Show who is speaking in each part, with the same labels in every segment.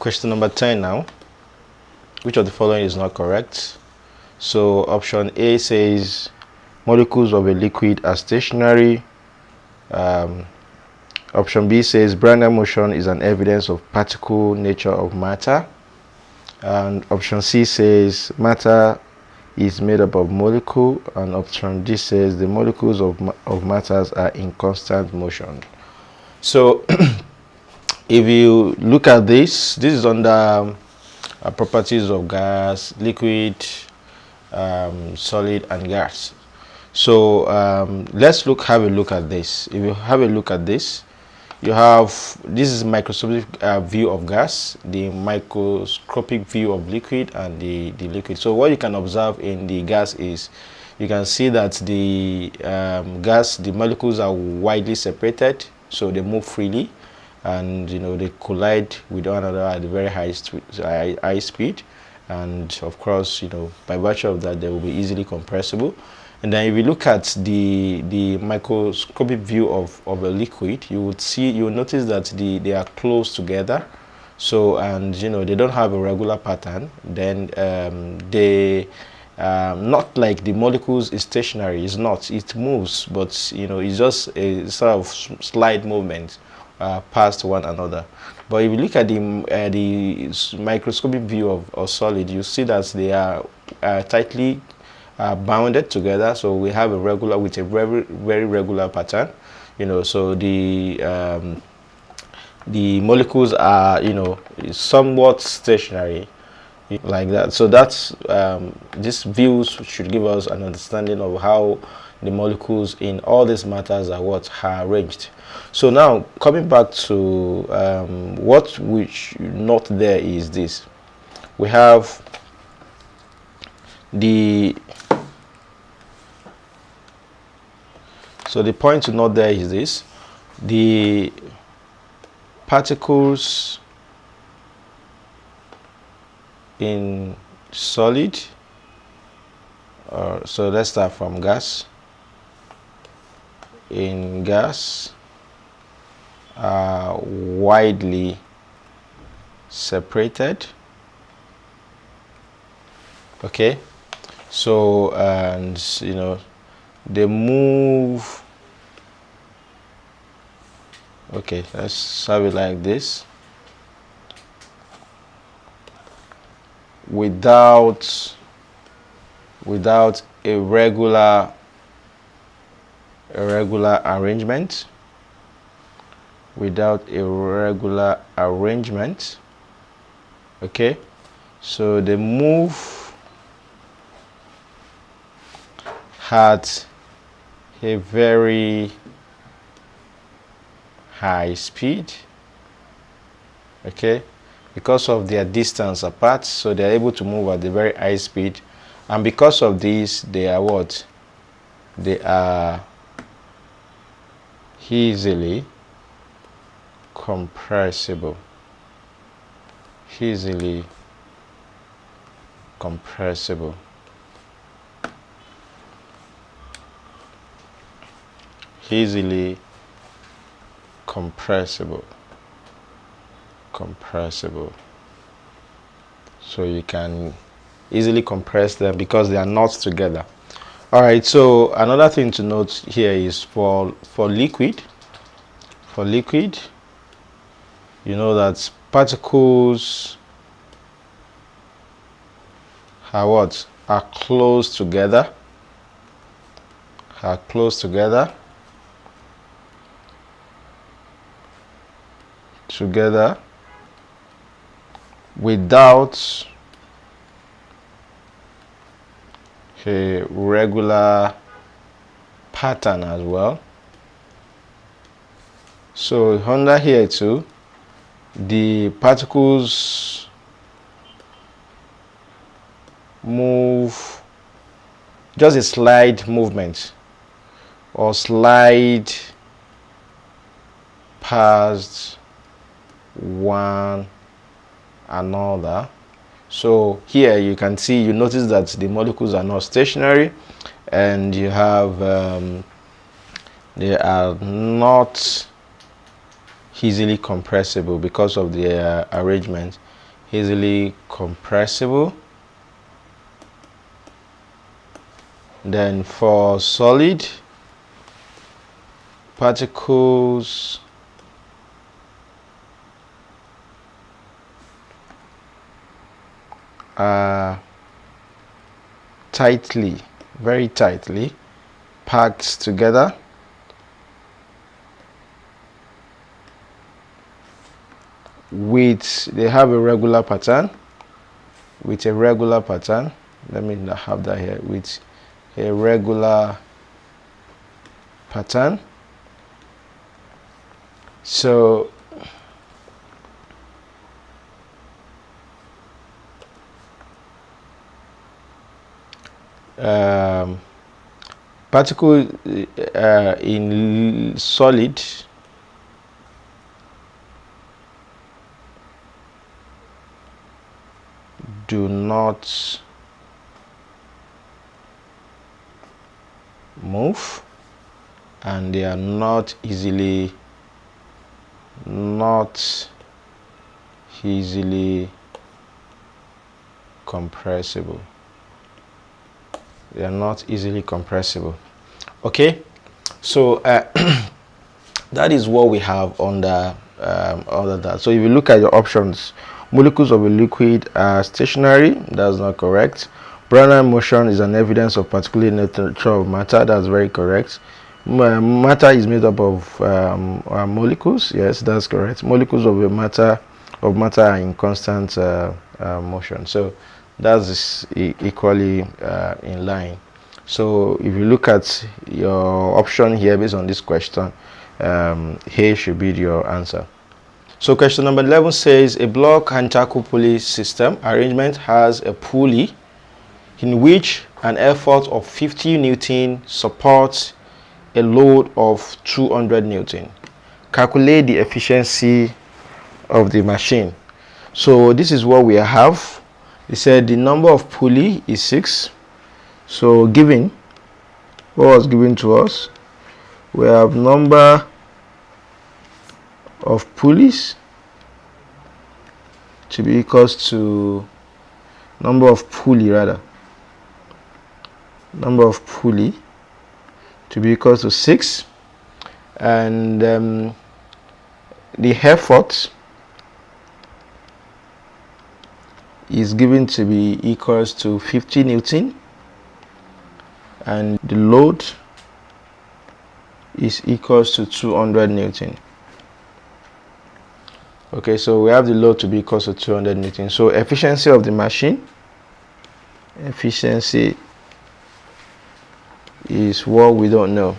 Speaker 1: Question number 10 now. Which of the following is not correct? So option A says molecules of a liquid are stationary. Option B says Brownian motion is an evidence of particle nature of matter. And option C says matter is made up of molecule. And option D says the molecules of matters are in constant motion. So if you look at this is under properties of gas, liquid, solid and gas. So let's have a look at this. If you have a look at this, you have, this is microscopic view of gas, the microscopic view of liquid, and the liquid. So what you can observe in the gas is, you can see that the gas, the molecules are widely separated, so they move freely, and they collide with one another at a very high speed, and of course by virtue of that they will be easily compressible. And then if you look at the microscopic view of a liquid, you will notice that they are close together. So, and they don't have a regular pattern. Then they not like the molecules is stationary. It's not. It moves, but it's just a sort of slight movement past one another. But if you look at the microscopic view of solid, you see that they are tightly bounded together. So we have a regular, with a very regular pattern. So the molecules are somewhat stationary like that. So that's these views should give us an understanding of how the molecules in all these matters are arranged. So now coming back to what which not there is this. We have so the point to note there is this: the particles in solid, so let's start from gas. In gas are widely separated. Okay, so and they move. Okay, let's have it like this. Without a regular arrangement. Without a regular arrangement. Okay, so they move at a very high speed. Okay, because of their distance apart, so they are able to move at a very high speed, and because of this they are what? They are easily compressible. Easily compressible. Easily compressible. So you can easily compress them because they are not together. All right, so another thing to note here is for liquid, that particles are close together. Without a regular pattern as well. So under here too, the particles move just a slight movement or slide past one another. So here you can see, you notice that the molecules are not stationary, and you have they are not easily compressible because of the arrangement. Easily compressible. Then for solid, particles are very tightly packed together they have a regular pattern. Let me have that here, with a regular pattern. So particle in solid do not move, and they are not easily compressible. They are not easily compressible. Okay, so that is what we have under that. So if you look at your options, molecules of a liquid are stationary. That's not correct. Brownian motion is an evidence of particular nature of matter. That's very correct. Matter is made up of molecules. Yes, that's correct. Molecules of matter are in constant motion. So that's equally in line. So if you look at your option here based on this question, A should be your answer. So question number 11 says a block and tackle pulley system arrangement has a pulley in which an effort of 50 Newton supports a load of 200 Newton. Calculate the efficiency of the machine. So this is what we have. It said the number of pulley is 6. So given what was given to us, we have number of pulleys to be equals to number of pulley to be equals to 6, and the effort is given to be equals to 50 Newton, and the load is equals to 200 Newton. Okay, so we have the load to be equals to 200 Newton. So efficiency of the machine, efficiency is what we don't know.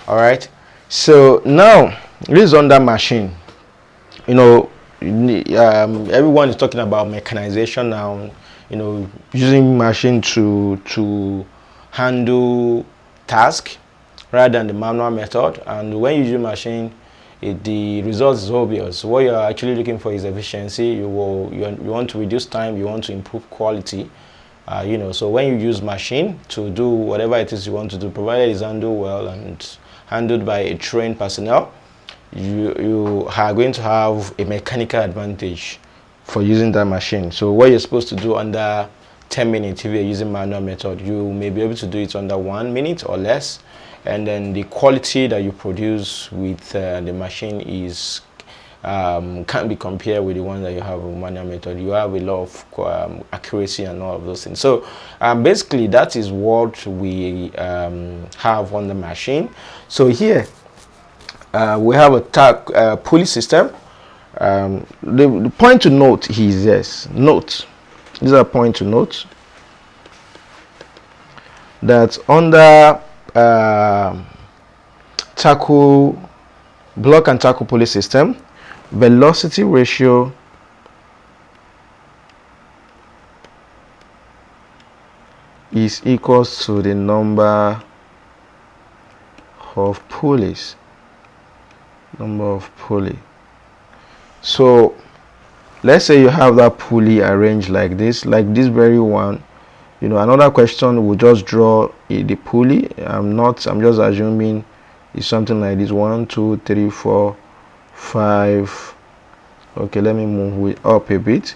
Speaker 1: All right, so now this is under machine. You know, everyone is talking about mechanization now, you know, using machine to handle task rather than the manual method. And when you use machine, the result is obvious. What you're actually looking for is efficiency. You want to reduce time, you want to improve quality. You know, so when you use machine to do whatever it is you want to do, provided it's handled well and handled by a trained personnel, you are going to have a mechanical advantage for using that machine. So what you're supposed to do under 10 minutes if you're using manual method, you may be able to do it under 1 minute or less, and then the quality that you produce with the machine is can't be compared with the one that you have with manual method. You have a lot of accuracy and all of those things. So basically that is what we have on the machine. So here we have a pulley system. The point to note is this. These are point to note that under block and tackle pulley system, velocity ratio is equals to the number of pulleys. So let's say you have that pulley arranged like this very one. You know, another question will just draw the pulley. I'm just assuming it's something like this: 1, 2, 3, 4, 5. Okay, let me move it up a bit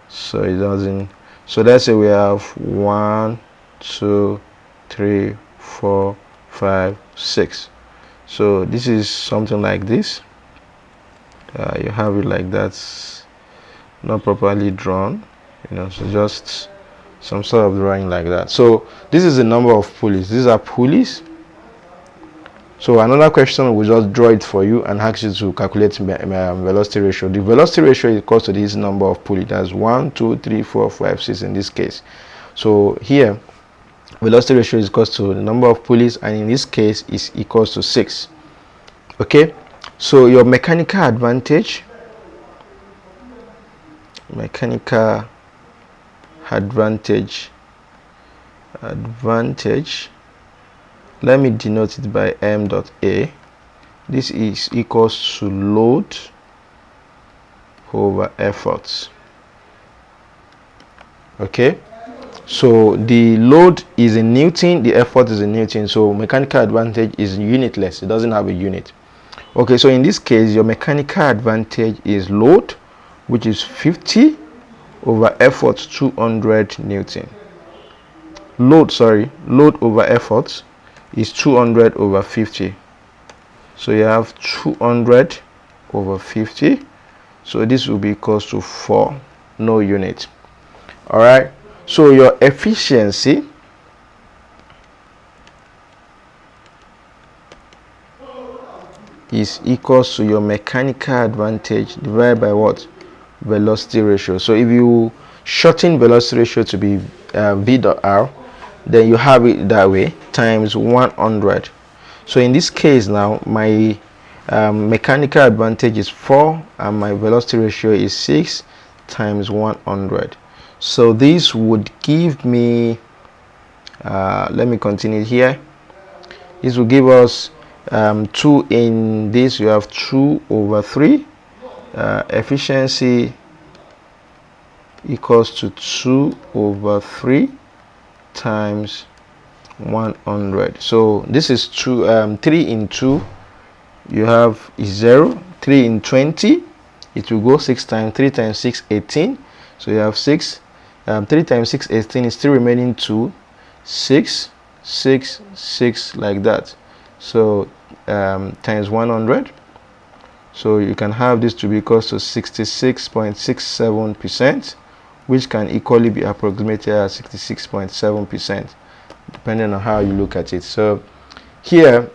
Speaker 1: so it doesn't. So let's say we have 1, 2, 3, 4, 5, 6. So this is something like this. You have it like that, not properly drawn, so just some sort of drawing like that. So this is the number of pulleys. These are pulleys. So another question will just draw it for you and ask you to calculate velocity ratio. The velocity ratio is equal to this number of pulleys. That's 1, 2, 3, 4, 5, 6 in this case. So here velocity ratio is equal to the number of pulleys, and in this case is equals to 6. Okay, so your mechanical advantage let me denote it by m dot a. This is equals to load over effort. Okay, so the load is in Newton, the effort is in Newton, so mechanical advantage is unitless. It doesn't have a unit. Okay, so in this case your mechanical advantage is load, which is 50 over effort 200 Newton. Load over effort is 200 over 50. So you have 200 over 50. So this will be equals to 4, no unit. All right, so your efficiency is equals to your mechanical advantage divided by what? Velocity ratio. So if you shorten velocity ratio to be v dot r, then you have it that way, times 100. So in this case now, my mechanical advantage is 4 and my velocity ratio is 6 times 100. So this would give me, let me continue here. This will give us 2 in this. You have 2 over 3. Efficiency equals to 2 over 3 times 100. So this is 3 in 2. You have is 0. 3 in 20. It will go 6 times 3 times 6, 18. So you have 6. 3 times 6, 18 is still remaining 2. 6, 6, 6 like that. So times 100. So you can have this to be equal to 66.67%, which can equally be approximated at 66.7%, depending on how you look at it. So here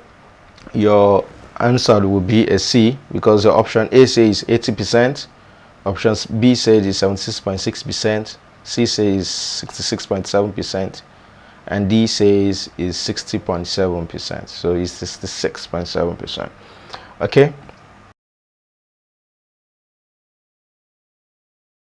Speaker 1: your answer will be a C, because the option A says 80%, option B says is 76.6%, C says 66.7%, and D says is 60.7%. So it's 66.7%. Okay,